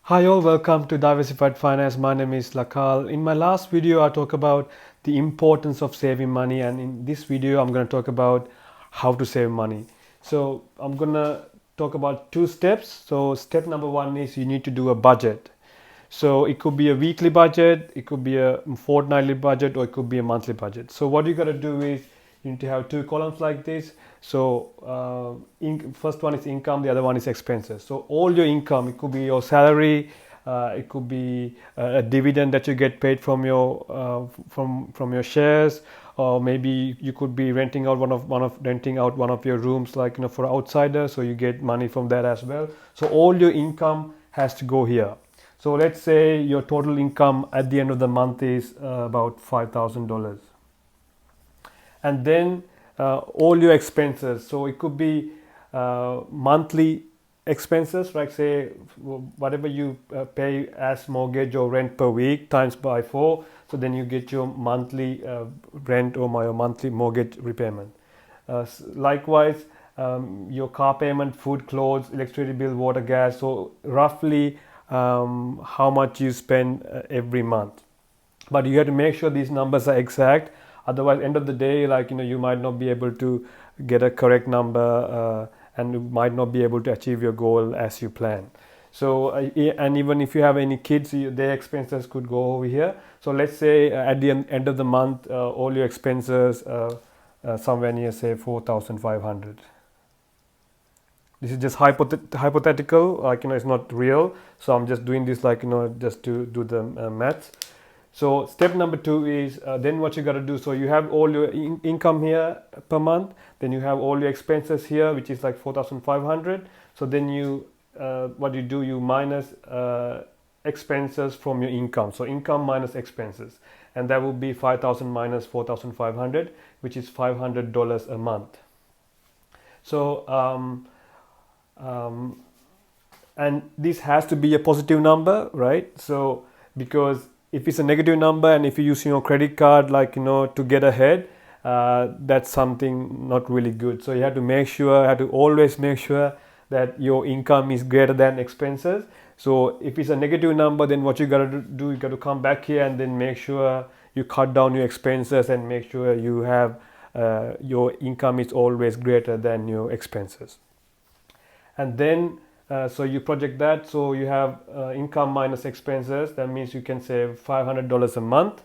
Hi all, welcome to Diversified Finance. My name is Lakal. In my last video, I talked about the importance of saving money, and in this video, I'm going to talk about how to save money. So I'm going to talk about two steps. So step number one is you need to do a budget. So it could be a weekly budget, it could be a fortnightly budget, or it could be a monthly budget. So what you got to do is you need to have two columns like this. So first one is income, the other one is expenses. So all your income, it could be your salary, it could be a dividend that you get paid from your from your shares, or maybe you could be renting out one of your rooms, like for outsiders, so you get money from that as well. So all your income has to go here. So let's say your total income at the end of the month is about $5,000, and then all your expenses. So it could be monthly expenses, like say whatever you pay as mortgage or rent per week times by 4. So then you get your monthly rent or your monthly mortgage repayment. Likewise, your car payment, food, clothes, electricity bill, water, gas. So roughly how much you spend every month. But you have to make sure these numbers are exact. Otherwise, end of the day, you might not be able to get a correct number, and you might not be able to achieve your goal as you plan. So and even if you have any kids, their expenses could go over here. So let's say at the end of the month, all your expenses somewhere near say 4,500. This is just hypothetical, it's not real. So I'm just doing this just to do the maths. So step number two is then what you got to do. So you have all your income here per month, then you have all your expenses here, which is like 4,500. So then you what you do, you minus expenses from your income. So income minus expenses, and that will be 5,000 minus 4,500, which is $500 a month. So and this has to be a positive number, right? So because if it's a negative number, and if you're using your credit card to get ahead, that's something not really good. So you have to always make sure that your income is greater than expenses. So if it's a negative number, then what you got to do, you got to come back here and then make sure you cut down your expenses and make sure you have your income is always greater than your expenses. And then so you project that. So you have income minus expenses. That means you can save $500 a month.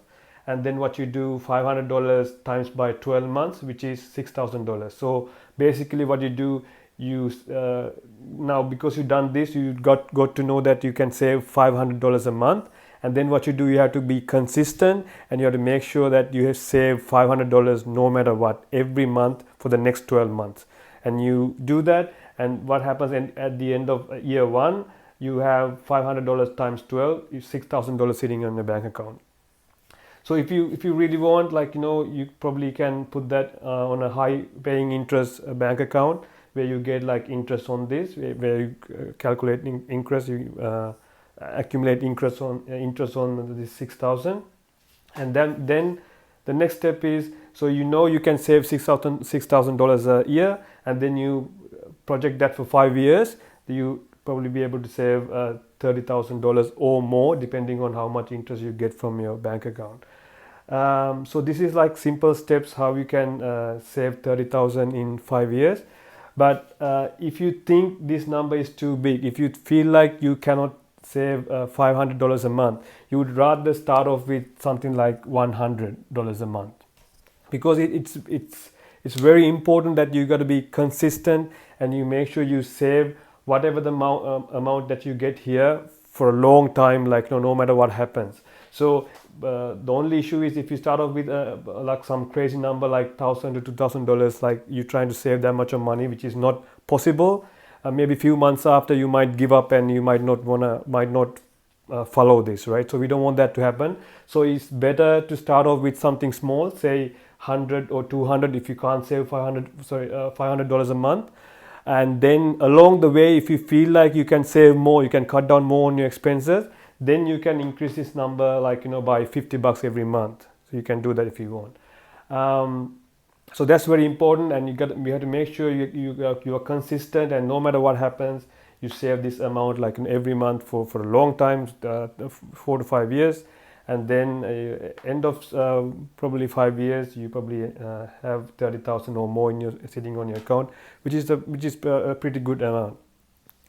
And then what you do, $500 times by 12 months, which is $6,000. So basically what you do, you now because you've done this, you got to know that you can save $500 a month. And then what you do, you have to be consistent, and you have to make sure that you have saved $500 no matter what every month for the next 12 months. And you do that, and what happens at the end of year one, you have $500 times 12, $6,000 sitting on your bank account. So if you really want, you probably can put that on a high paying interest bank account, where you get interest on this, where you calculate interest, you accumulate interest on this 6,000. And then the next step is, so you can save $6,000 a year, and then you project that for 5 years. You probably be able to save $30,000 or more, depending on how much interest you get from your bank account. So this is simple steps how you can save 30,000 in 5 years. But if you think this number is too big, if you feel like you cannot save $500 a month, you would rather start off with something like $100 a month, because it's very important that you got to be consistent, and you make sure you save whatever the amount that you get here for a long time, no matter what happens. So the only issue is if you start off with some crazy number like $1,000 to $2,000, like you're trying to save that much of money, which is not possible. Maybe a few months after, you might give up, and you might not follow this, right? So we don't want that to happen. So it's better to start off with something small, say 100 or 200 if you can't save $500 a month. And then along the way, if you feel like you can save more, you can cut down more on your expenses, then you can increase this number by $50 every month. So you can do that if you want. So that's very important, and we have to make sure you are consistent, and no matter what happens, you save this amount like every month for a long time, 4 to 5 years, and then end of probably 5 years, you probably have 30,000 or more in your sitting on your account, which is a pretty good amount.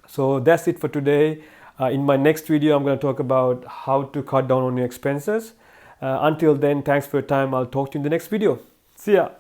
So that's it for today. In my next video, I'm going to talk about how to cut down on your expenses. Until then, thanks for your time. I'll talk to you in the next video. See ya.